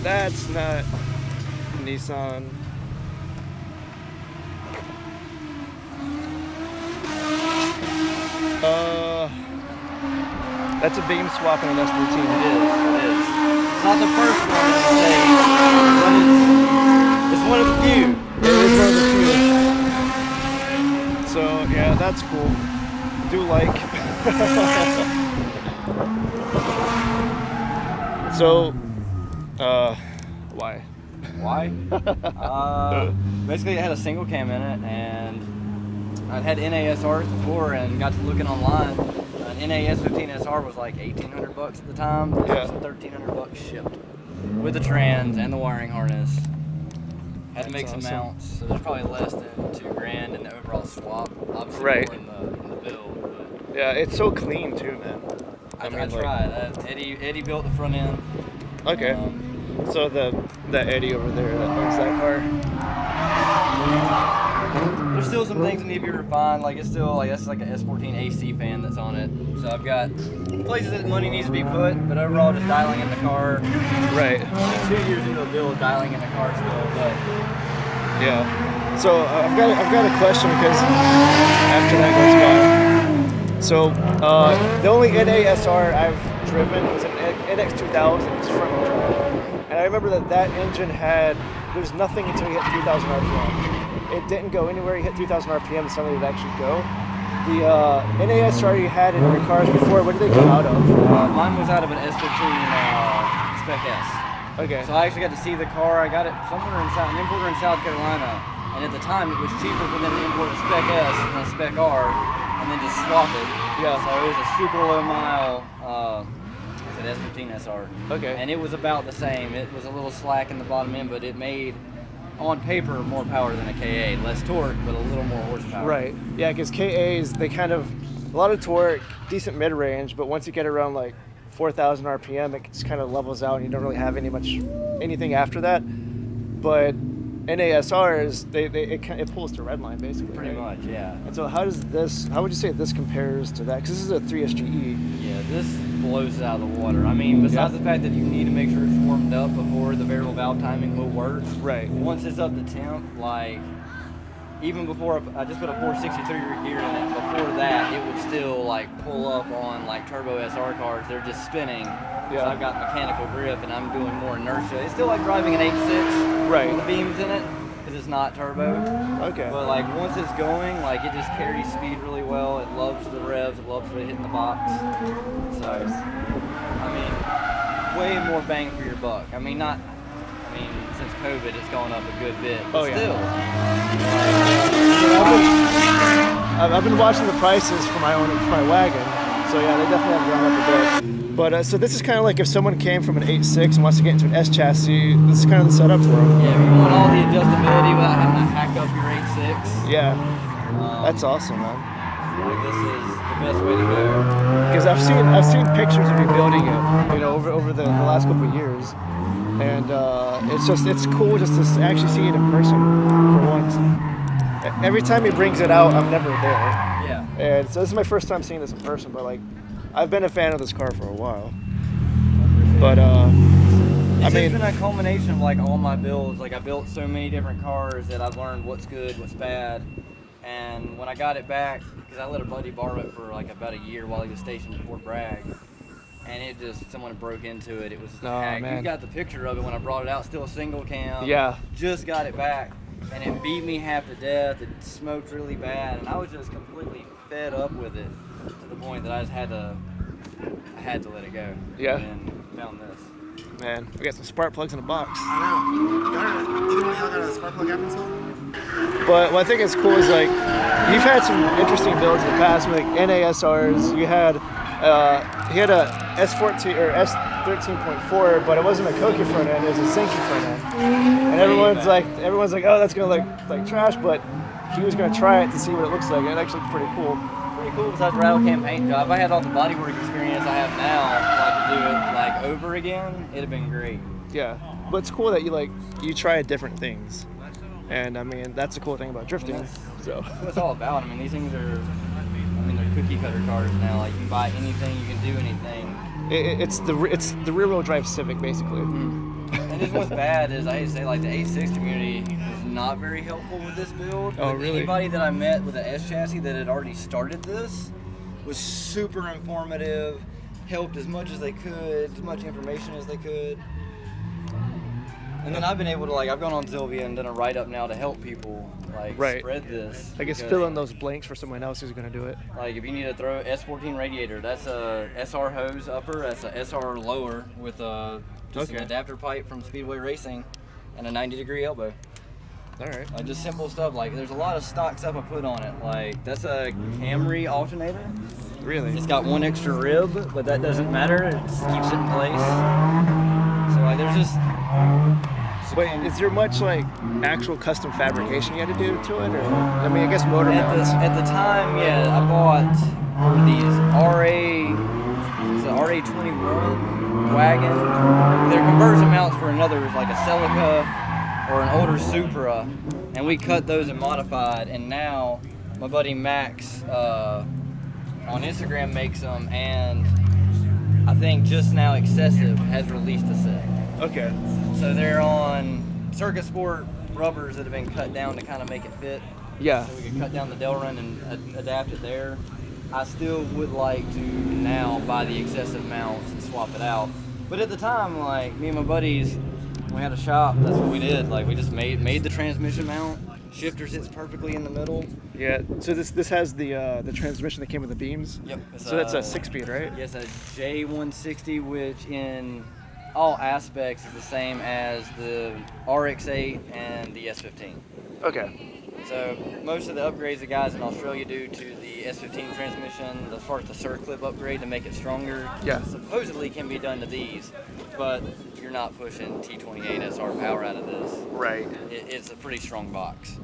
That's not Nissan. That's a beam swap in an S13. It is. It's not the first one in the state, but it's one of the few. It is one of the few. So yeah, that's cool. Do like. So, why? Why? Basically, it had a single cam in it, and I'd had NASRs before, and got to looking online. An NAS15 SR was like $1,800 at the time. This was $1,300 shipped with the trans and the wiring harness. Had to make some mounts, so there's probably less than $2,000 in the overall swap. Obviously, more in the build. But yeah, it's so clean too, man. I tried. Eddie built the front end. Okay. So the Eddie over there that owns that car. There's still some things that need to be refined. Like it's still that's like an S13 AC fan that's on it. So I've got places that money needs to be put, but overall just dialing in the car. Right. Only 2 years into a build, dialing in the car still, but yeah. So I've got a question because after that goes by. So the only NASR I've driven was an NX2000. It's front wheel drive, and I remember that engine there's nothing until you hit 3,000 RPM. It didn't go anywhere. You hit 3,000 RPM, and suddenly it would actually go. The NASR you had in your cars before, what did they come out of? Mine was out of an S13 Spec S. Okay. So I actually got to see the car. I got it somewhere an importer in South Carolina, and at the time it was cheaper for them to import a Spec S than a Spec R, and then just swap it. Yeah. So it was a super low mile. It's an S13 SR. Okay. And it was about the same. It was a little slack in the bottom end, but it made, on paper, more power than a KA. Less torque, but a little more horsepower. Right. Yeah, because KAs, they kind of, a lot of torque, decent mid-range, but once you get around like 4,000 RPM, it just kind of levels out and you don't really have anything after that. But NASRs, it pulls to redline basically. Pretty much, yeah. And so how would you say this compares to that? Because this is a 3SGE. Yeah, this blows it out of the water. I mean, besides the fact that you need to make sure it's warmed up before the variable valve timing will work. Right. Once it's up to temp, like, even before I just put a 463 gear in it, before that, it would still like pull up on like turbo SR cars. They're just spinning. Yeah. So I've got mechanical grip and I'm doing more inertia. It's still like driving an 8.6 with the beams in it because it's not turbo. Okay. But like once it's going, like it just carries speed really well. It loves the revs. It loves really hitting the box. So, I mean, way more bang for your buck. I mean, since COVID, it's gone up a good bit. But still. I've been watching the prices for my wagon, so yeah, they definitely have gone up a bit. But so this is kind of like if someone came from an 8.6 and wants to get into an S chassis, this is kind of the setup for them. Yeah, if you want all the adjustability without having to hack up your 8.6. Yeah, that's awesome, man. This is the best way to go. Because I've seen pictures of you building it, over the last couple of years. And it's cool just to actually see it in person for once. Every time he brings it out, I'm never there. Yeah. And so this is my first time seeing this in person, but like, I've been a fan of this car for a while. But it's been a culmination of like all my builds. Like I built so many different cars that I've learned what's good, what's bad. And when I got it back, because I let a buddy borrow it for like about a year while he was stationed at Fort Bragg. And someone broke into it. It was hacked. You got the picture of it when I brought it out, still a single cam. Yeah. Just got it back, and it beat me half to death. It smoked really bad, and I was just completely fed up with it to the point that I just had to let it go. Yeah. And found this. Man, we got some spark plugs in a box. I know. Either one of y'all got a spark plug app installed? But what I think is cool is like, you've had some interesting builds in the past, like NASRs. You had he had a S14 or S13.4, but it wasn't a Koki front end; it was a Zinky front end. And everyone's like, oh, that's gonna look like trash, but he was gonna try it to see what it looks like, and it actually looks pretty cool. Pretty cool besides the rattle cam paint job. If I had all the bodywork experience I have now, like to do it like over again, it'd have been great. Yeah, but it's cool that you try different things, and I mean that's the cool thing about drifting. So that's what it's all about. I mean, these things are. They're cookie cutter cars now. Like you can buy anything, you can do anything. It's the rear wheel drive Civic basically. Mm-hmm. And just what's bad is I hate to say, like, the 8.6 community was not very helpful with this build. Oh, But really? Anybody that I met with an S chassis that had already started this was super informative, helped as much as they could, as much information as they could. And then I've been able to, like, I've gone on Zilvia and done a write-up now to help people, like, spread this. I guess because, fill in those blanks for someone else who's going to do it. like, if you need to throw S13 radiator, that's a SR hose upper, that's a SR lower with just an adapter pipe from Speedway Racing and a 90-degree elbow. All right. Like, just simple stuff. Like, there's a lot of stock stuff I put on it. Like, that's a Camry alternator. Really? It's got one extra rib, but that doesn't matter. It just keeps it in place. So, like, there's just... But is there much like actual custom fabrication you had to do to it, or I mean, I guess motor mounts. At the time, yeah, I bought these RA21 wagon. Their conversion mounts for another, like a Celica or an older Supra, and we cut those and modified. And now my buddy Max on Instagram makes them, and I think just now Excessive has released a set. Okay. So they're on Circuit Sport rubbers that have been cut down to kind of make it fit. Yeah. So we could cut down the Delrin and adapt it there. I still would like to now buy the Excessive mounts and swap it out. But at the time, like, me and my buddies, we had a shop, that's what we did. Like, we just made the transmission mount. Shifter sits perfectly in the middle. Yeah. So this has the transmission that came with the beams. Yep. So that's a 6-speed, right? Yes, a J160, which in all aspects is the same as the RX-8 and the S15. Okay. So most of the upgrades the guys in Australia do to the S15 transmission, as far as the circlip upgrade to make it stronger, supposedly can be done to these, but you're not pushing T28 SR power out of this. Right. It's a pretty strong box.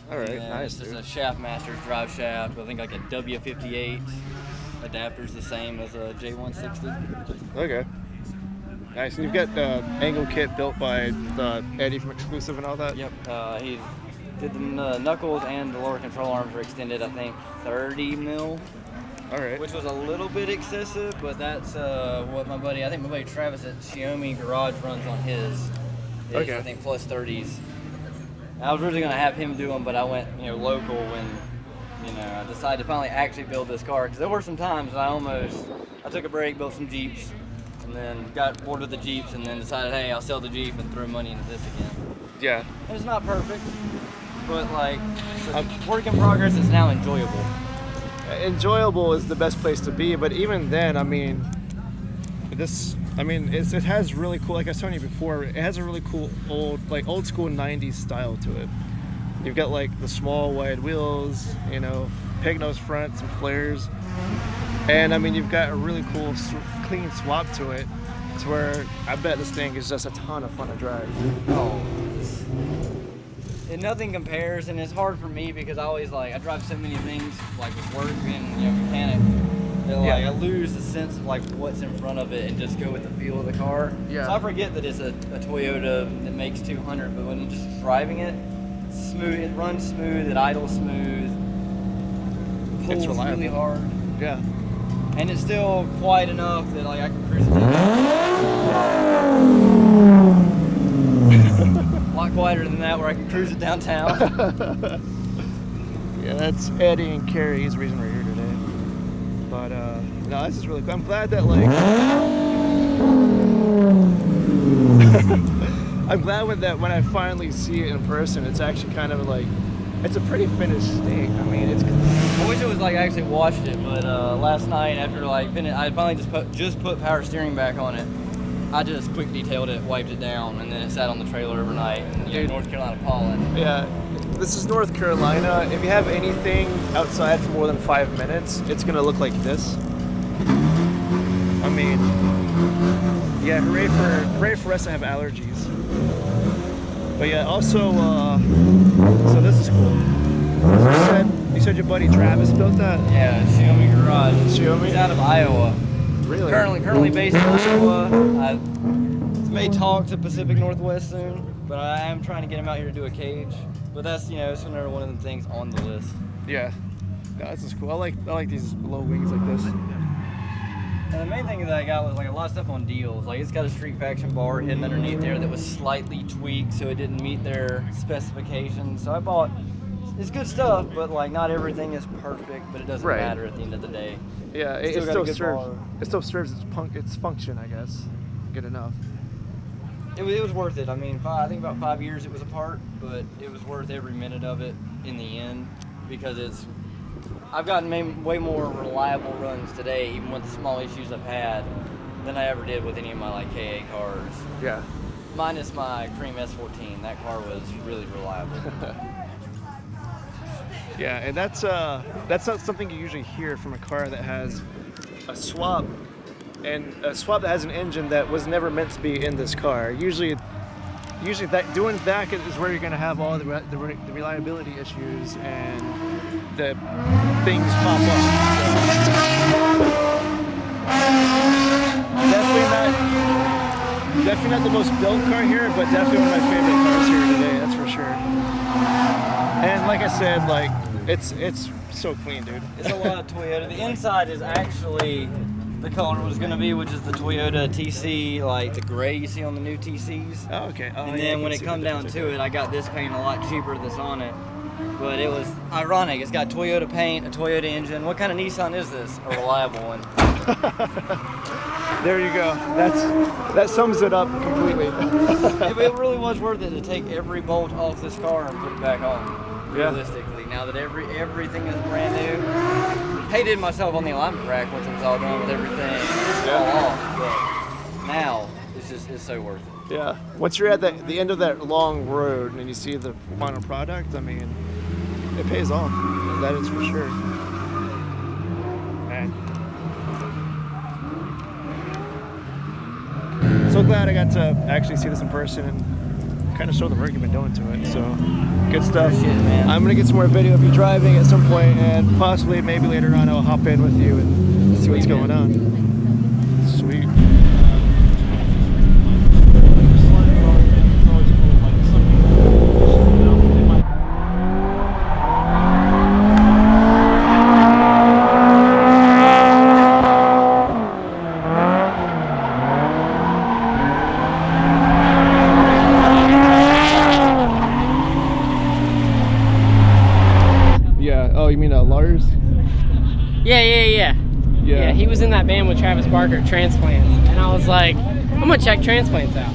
All right. Nice. It's just a Shaftmaster's drive shaft. I think like a W58 adapter's the same as a J160. Okay. Nice. And you've got the angle kit built by Eddie from Exclusive and all that? Yep. He did the knuckles and the lower control arms were extended, I think, 30 mil. All right. Which was a little bit excessive, but that's what my buddy Travis at Xiaomi Garage runs on his. Okay. I think plus 30s. I was originally going to have him do them, but I went, local when, I decided to finally actually build this car. Because there were some times that I took a break, built some Jeeps, and then got bored with the Jeeps, and then decided, hey, I'll sell the Jeep and throw money into this again. Yeah. And it's not perfect, but like, it's a work in progress. It's now enjoyable. Enjoyable is the best place to be, but even then, I mean, it has really cool, like I was telling you before, it has a really cool old school 90s style to it. You've got like the small wide wheels, peg nose front, some flares, and I mean, you've got a really cool clean swap to it, to where I bet this thing is just a ton of fun to drive. Oh, nothing compares, and it's hard for me because I drive so many things, like with work and mechanic, that I lose the sense of like what's in front of it and just go with the feel of the car. Yeah. So I forget that it's a Toyota that makes 200, but when you're just driving it, it's smooth, it runs smooth, it idles smooth, pulls really hard. Yeah. And it's still quiet enough that like I can cruise it. A lot quieter than that, where I can cruise it downtown. Yeah, that's Eddie and Carrie's reason we're here today. But no, this is really cool. I'm glad that when I finally see it in person, it's actually kind of like, it's a pretty finished state. I mean, it's. I wish it was like I actually watched it, but last night after I finally just put power steering back on it. I just quick detailed it, wiped it down, and then it sat on the trailer overnight. And, North Carolina pollen. Yeah, this is North Carolina. If you have anything outside for more than 5 minutes, it's gonna look like this. I mean, yeah, hooray for us to have allergies. But yeah, also, so this is cool. You said your buddy Travis built that? Yeah, Xiaomi Garage. Xiaomi? He's out of Iowa. Really? Currently based in Iowa. I've made talks at Pacific Northwest soon, but I am trying to get him out here to do a cage. But that's, it's another one of the things on the list. Yeah. No, this is cool. I like these low wings like this. And the main thing that I got was like a lot of stuff on deals. Like it's got a street faction bar hidden underneath there that was slightly tweaked, so it didn't meet their specifications. So I bought. It's good stuff, but like not everything is perfect. But it doesn't matter at the end of the day. Yeah, it still serves its function, I guess. Good enough. It was worth it. I mean, I think about 5 years it was apart, but it was worth every minute of it in the end because I've gotten way more reliable runs today, even with the small issues I've had, than I ever did with any of my like KA cars. Yeah. Minus my cream S13. That car was really reliable. Yeah, and that's not something you usually hear from a car that has a swap, and a swap that has an engine that was never meant to be in this car. Usually that doing that is where you're going to have all the reliability issues and the things pop up. So, definitely not the most built car here, but definitely one of my favorite cars here today. That's for sure. And like I said, like it's so clean, dude. It's a lot of Toyota. The inside is actually the color it was going to be, which is the Toyota TC, like the gray you see on the new TCs. Oh, okay. Oh, and then when it come down to it, I got this paint a lot cheaper that's on it. But it was ironic. It's got Toyota paint, a Toyota engine. What kind of Nissan is this? A reliable one. There you go. That sums it up completely. It really was worth it to take every bolt off this car and put it back on. Yeah. Realistically, now that everything is brand new, hated myself on the alignment rack once it was all done with everything all off. But now it's so worth it. Yeah. Once you're at the end of that long road and you see the final product, I mean, it pays off. That is for sure. Man. So glad I got to actually see this in person and kind of show the work you've been doing to it. So good stuff. Appreciate it, man. I'm gonna get some more video of you driving at some point, and possibly maybe later on I'll hop in with you and see what's going on. Sweet. Oh, you mean Lars? Yeah, he was in that band with Travis Barker at Transplants, and I was like, I'm gonna check Transplants out.